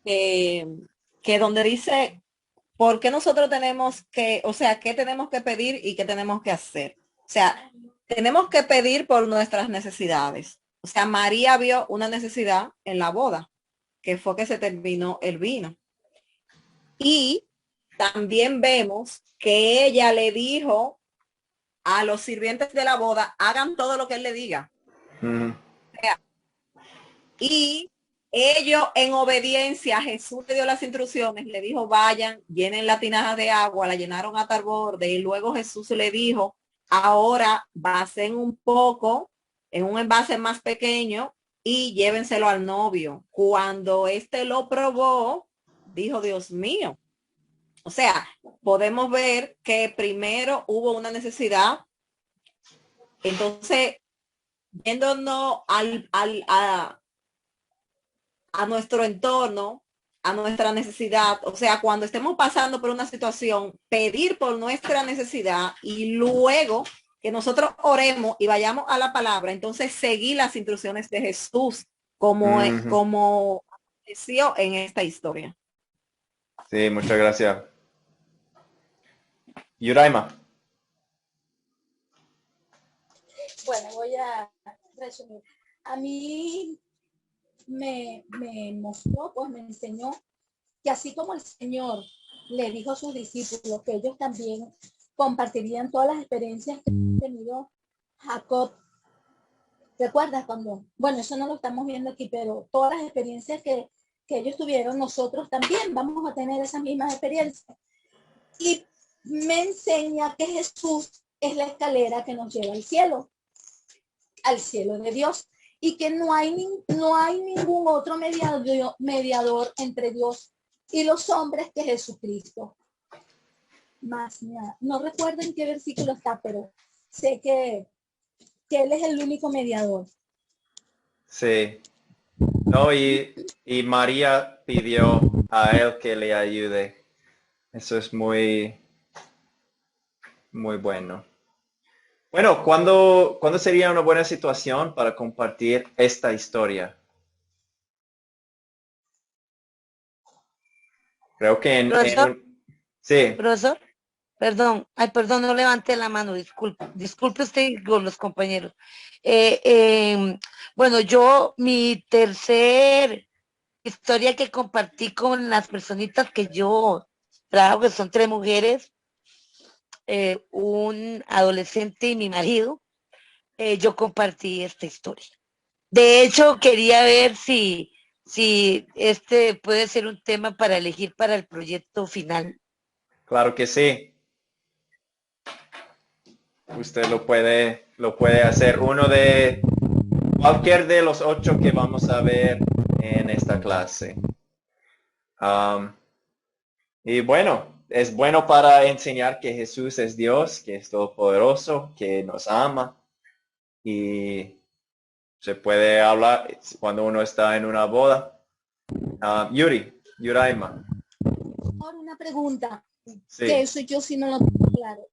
que donde dice, ¿por qué nosotros tenemos que, o sea, qué tenemos que pedir y qué tenemos que hacer? O sea, tenemos que pedir por nuestras necesidades. O sea, María vio una necesidad en la boda, que fue que se terminó el vino. Y también vemos que ella le dijo a los sirvientes de la boda, hagan todo lo que él le diga. Y ellos, en obediencia, Jesús le dio las instrucciones, le dijo, vayan, llenen la tinaja de agua, la llenaron hasta el borde, y luego Jesús le dijo, ahora vasen un poco en un envase más pequeño y llévenselo al novio. Cuando éste lo probó, dijo, Dios mío. O sea, podemos ver que primero hubo una necesidad. Entonces, yéndonos a nuestro entorno, a nuestra necesidad, o sea, cuando estemos pasando por una situación, pedir por nuestra necesidad y luego que nosotros oremos y vayamos a la palabra, entonces seguir las instrucciones de Jesús como apareció en esta historia. Sí, muchas gracias. Yuraima. Bueno, voy a resumir. A mí me mostró, pues me enseñó que así como el Señor le dijo a sus discípulos que ellos también compartirían todas las experiencias que ha tenido Jacob. ¿Recuerdas cuando? Bueno, eso no lo estamos viendo aquí, pero todas las experiencias que ellos tuvieron, nosotros también vamos a tener esas mismas experiencias. Y me enseña que Jesús es la escalera que nos lleva al cielo de Dios, y que no hay ningún otro mediador entre Dios y los hombres que Jesucristo. Más nada. No recuerdo en qué versículo está, pero sé que Él es el único mediador. Sí. No, y María pidió a él que le ayude. Eso es muy, muy bueno. Bueno, ¿cuándo sería una buena situación para compartir esta historia? Creo que ¿Profesor? Sí. ¿Profesor? Perdón, perdón, no levanté la mano, disculpe usted con los compañeros. Bueno, mi tercer historia que compartí con las personitas que yo trabajo, que son 3 mujeres, un adolescente y mi marido, yo compartí esta historia. De hecho, quería ver si este puede ser un tema para elegir para el proyecto final. Claro que sí. Usted lo puede hacer. Uno de cualquier de los 8 que vamos a ver en esta clase. Y bueno, es bueno para enseñar que Jesús es Dios, que es todopoderoso, que nos ama. Y se puede hablar cuando uno está en una boda. Yuraima. Una pregunta. Sí. Que eso yo sí no lo tengo claro.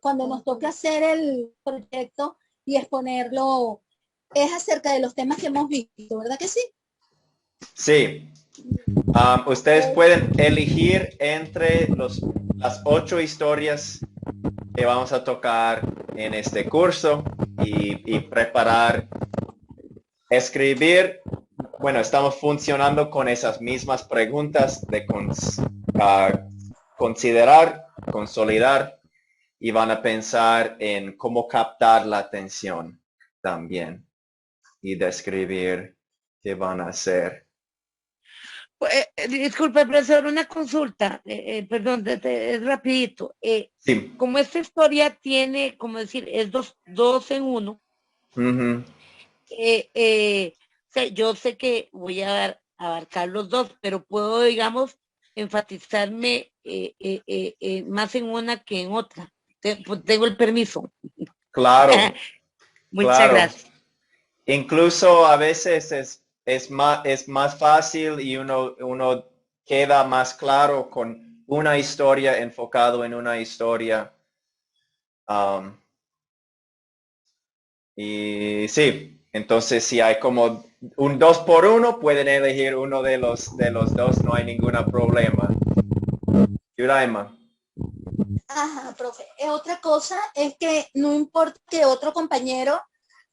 Cuando nos toca hacer el proyecto y exponerlo, es acerca de los temas que hemos visto, ¿verdad que sí? Sí. Ustedes pueden elegir entre las 8 historias que vamos a tocar en este curso y preparar, escribir. Bueno, estamos funcionando con esas mismas preguntas de considerar, consolidar, y van a pensar en cómo captar la atención también y describir que van a hacer. Disculpe, profesor, una consulta, perdón, es rapidito. Sí. Como esta historia tiene, como decir, es dos en uno, Ujú. yo sé que voy a abarcar los dos, pero puedo, digamos, enfatizarme más en una que en otra. Tengo el permiso. Claro, Muchas claro. gracias. Incluso a veces es más fácil y uno queda más claro con una historia, enfocado en una historia. Y sí, entonces si hay como un 2 por 1, pueden elegir uno de los dos, no hay ningún problema. Yuraima. Ajá, profe. Otra cosa es que no importa que otro compañero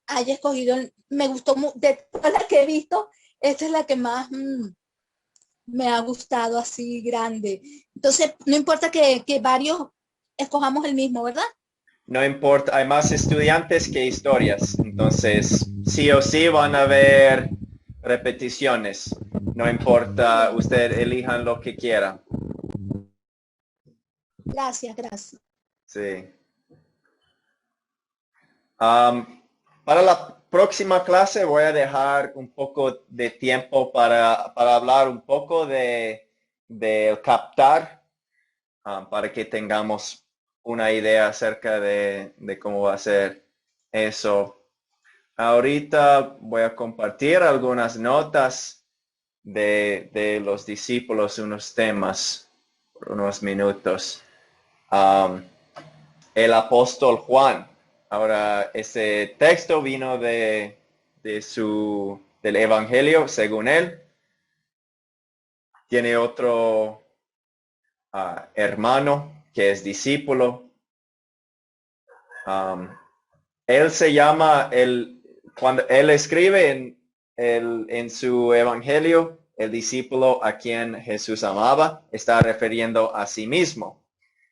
haya escogido, me gustó, de todas las que he visto, esta es la que más me ha gustado así grande. Entonces, no importa que varios escojamos el mismo, ¿verdad? No importa, hay más estudiantes que historias, entonces sí o sí van a haber repeticiones. No importa, usted elijan lo que quiera. Gracias, gracias. Sí. Para la próxima clase voy a dejar un poco de tiempo para hablar un poco de captar, para que tengamos una idea acerca de cómo va a ser eso. Ahorita voy a compartir algunas notas de los discípulos, unos temas, por unos minutos. El apóstol Juan. Ahora, ese texto vino del Evangelio, según él. Tiene otro hermano que es discípulo. Él se llama, cuando él escribe en su Evangelio, el discípulo a quien Jesús amaba, está refiriendo a sí mismo.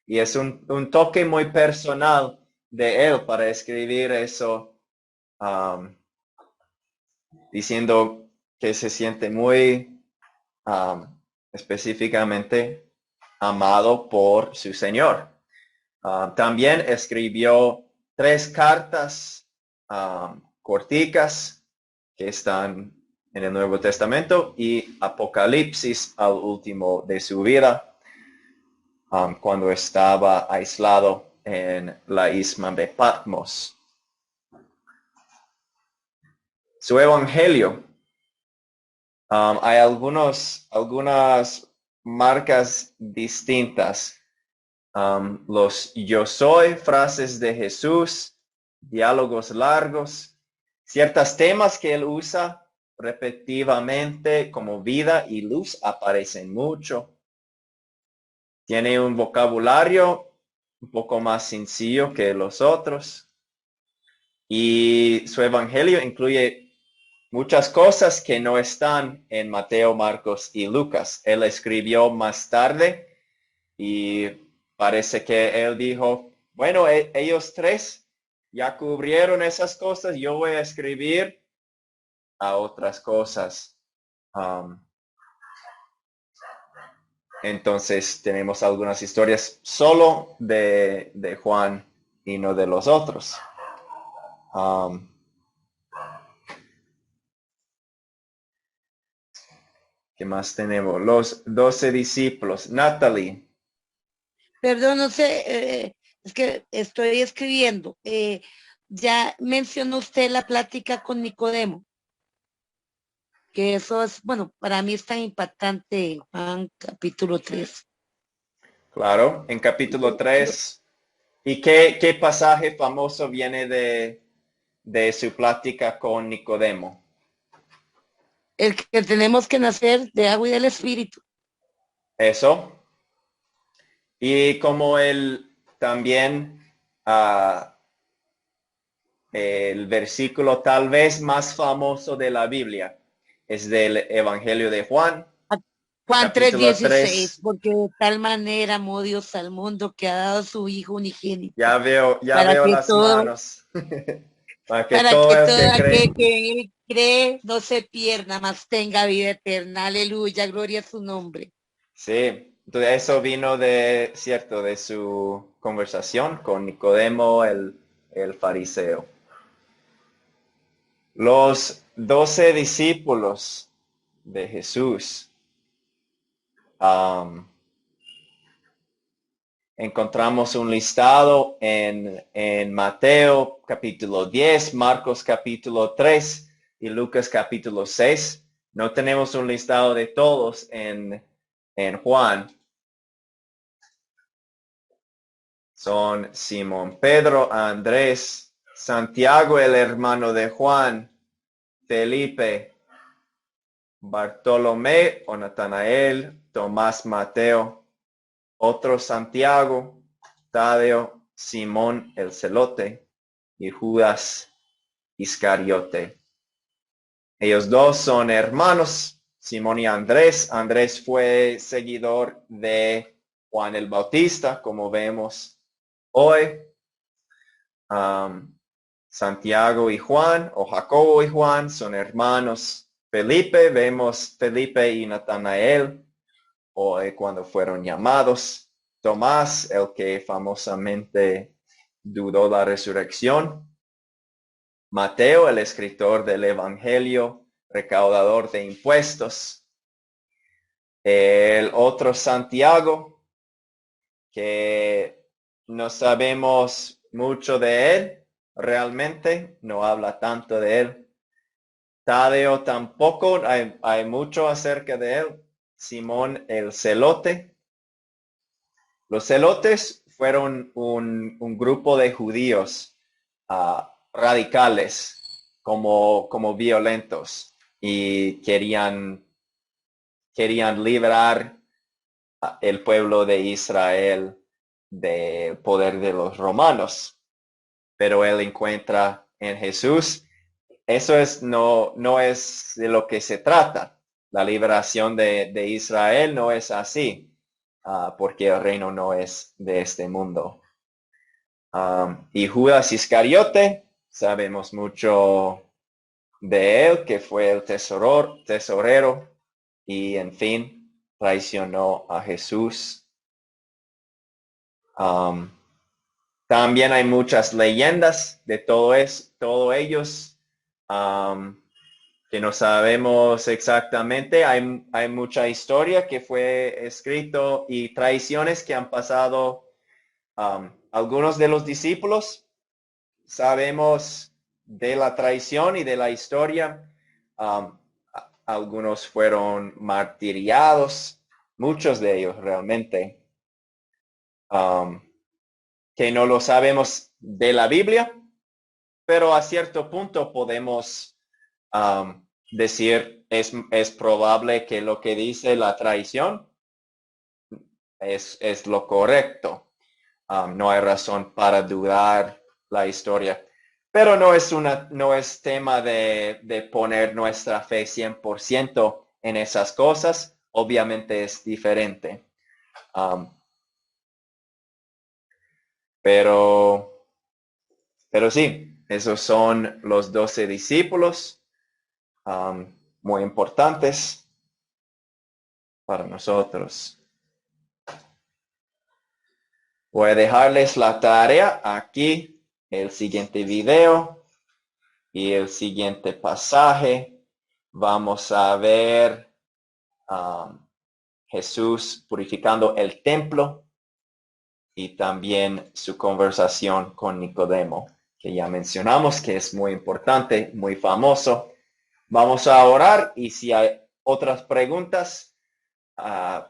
Y es un toque muy personal de él para escribir eso, diciendo que se siente muy específicamente amado por su Señor. También escribió 3 cartas corticas que están en el Nuevo Testamento y Apocalipsis al último de su vida, cuando estaba aislado en la isla de Patmos. Su evangelio, hay algunas marcas distintas. Los yo soy, frases de Jesús, diálogos largos, ciertos temas que él usa repetitivamente como vida y luz aparecen mucho. Tiene un vocabulario un poco más sencillo que los otros. Y su evangelio incluye muchas cosas que no están en Mateo, Marcos y Lucas. Él escribió más tarde y parece que él dijo, bueno, ellos 3 ya cubrieron esas cosas, yo voy a escribir a otras cosas. Entonces tenemos algunas historias solo de Juan y no de los otros. ¿Qué más tenemos? Los 12 discípulos. Natalie. Perdón, no sé, es que estoy escribiendo. Ya mencionó usted la plática con Nicodemo, que eso es, bueno, para mí es tan impactante en Juan capítulo 3. Claro, en capítulo 3. ¿Y qué pasaje famoso viene de su plática con Nicodemo? El que tenemos que nacer de agua y del Espíritu. Eso. Y como él también, el versículo tal vez más famoso de la Biblia es del Evangelio de Juan. Juan capítulo 3:16, porque de tal manera amó Dios al mundo que ha dado su Hijo unigénito. Ya veo para que las todo, manos. para que Para todo que el todo que aquel cree. que en él cree no se pierda, mas tenga vida eterna. Aleluya, gloria a su nombre. Sí, entonces eso vino de, cierto, de su conversación con Nicodemo, el fariseo. Los 12 discípulos de Jesús. Encontramos un listado en Mateo capítulo 10, Marcos capítulo 3 y Lucas capítulo 6. No tenemos un listado de todos en Juan. Son Simón Pedro, Andrés, Santiago el hermano de Juan, Felipe, Bartolomé o Natanael, Tomás Mateo, otro Santiago, Tadeo, Simón el celote y Judas Iscariote. Ellos dos son hermanos, Simón y Andrés. Andrés fue seguidor de Juan el Bautista, como vemos hoy. Santiago y Juan, o Jacobo y Juan, son hermanos. Felipe, vemos Felipe y Natanael, o cuando fueron llamados. Tomás, el que famosamente dudó la resurrección. Mateo, el escritor del Evangelio, recaudador de impuestos. El otro Santiago, que no sabemos mucho de él, realmente no habla tanto de él. Tadeo tampoco, hay mucho acerca de él. Simón el celote. Los celotes fueron un grupo de judíos radicales, como violentos, y querían liberar el pueblo de Israel del poder de los romanos. Pero él encuentra en Jesús, no es de lo que se trata. La liberación de Israel no es así. Porque el reino no es de este mundo. Y Judas Iscariote, sabemos mucho de él, que fue el tesorero, y en fin, traicionó a Jesús. También hay muchas leyendas de todos ellos, que no sabemos exactamente. Hay mucha historia que fue escrito y traiciones que han pasado. Algunos de los discípulos sabemos de la traición y de la historia. Algunos fueron martiriados, muchos de ellos realmente, que no lo sabemos de la Biblia, pero a cierto punto podemos decir, es probable que lo que dice la traición es lo correcto. No hay razón para dudar la historia. Pero no es tema de poner nuestra fe 100% en esas cosas. Obviamente es diferente. Pero sí, esos son los 12 discípulos, muy importantes para nosotros. Voy a dejarles la tarea aquí, el siguiente video y el siguiente pasaje. Vamos a ver Jesús purificando el templo y también su conversación con Nicodemo, que ya mencionamos que es muy importante, muy famoso. Vamos a orar y si hay otras preguntas,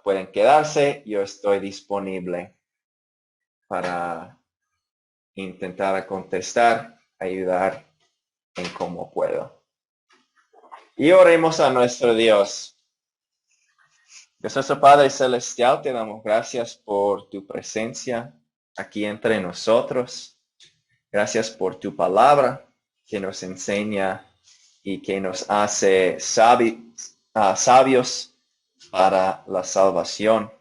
pueden quedarse. Yo estoy disponible para intentar contestar, ayudar en cómo puedo. Y oremos a nuestro Dios. Dios Padre Celestial, te damos gracias por tu presencia aquí entre nosotros. Gracias por tu palabra que nos enseña y que nos hace sabios para la salvación.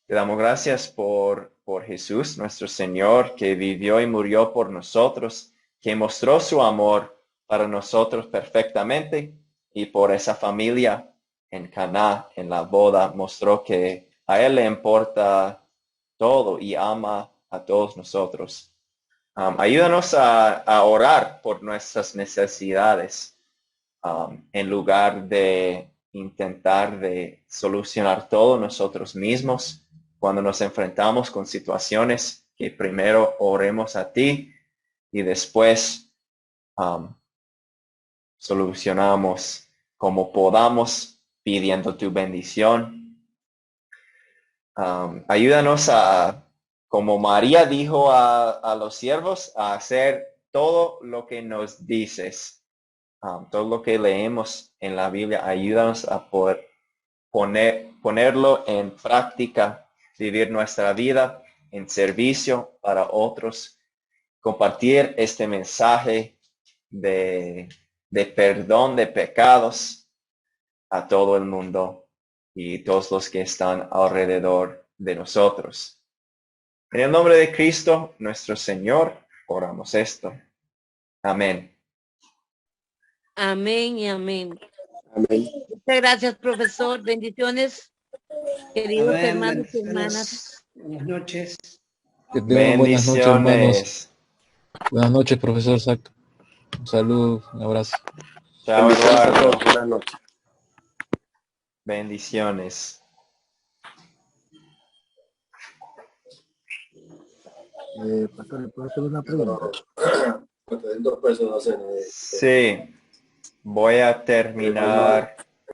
Te damos gracias por Jesús, nuestro Señor, que vivió y murió por nosotros, que mostró su amor para nosotros perfectamente, y por esa familia en Caná, en la boda, mostró que a Él le importa todo y ama a todos nosotros. Ayúdanos a orar por nuestras necesidades, en lugar de intentar de solucionar todo nosotros mismos. Cuando nos enfrentamos con situaciones, que primero oremos a ti y después solucionamos como podamos, pidiendo tu bendición. Ayúdanos a, como María dijo a los siervos, a hacer todo lo que nos dices. Todo lo que leemos en la Biblia, ayúdanos a poder ponerlo en práctica, vivir nuestra vida en servicio para otros, compartir este mensaje de perdón de pecados a todo el mundo y todos los que están alrededor de nosotros. En el nombre de Cristo, nuestro Señor, oramos esto. Amén. Amén y amén. Amén. Muchas gracias, profesor. Bendiciones, queridos Amén, hermanos y bendiciones. hermanas. Buenas noches. Que tengan buenas noches, hermanos. Bendiciones. Buenas noches, profesor Sac. Un saludo, un abrazo. Chao, Bendiciones a Eduardo. todos. Buenas noches. Bendiciones. Pastor, ¿le puedo hacer una pregunta? Porque hay 2 personas en Sí, voy a terminar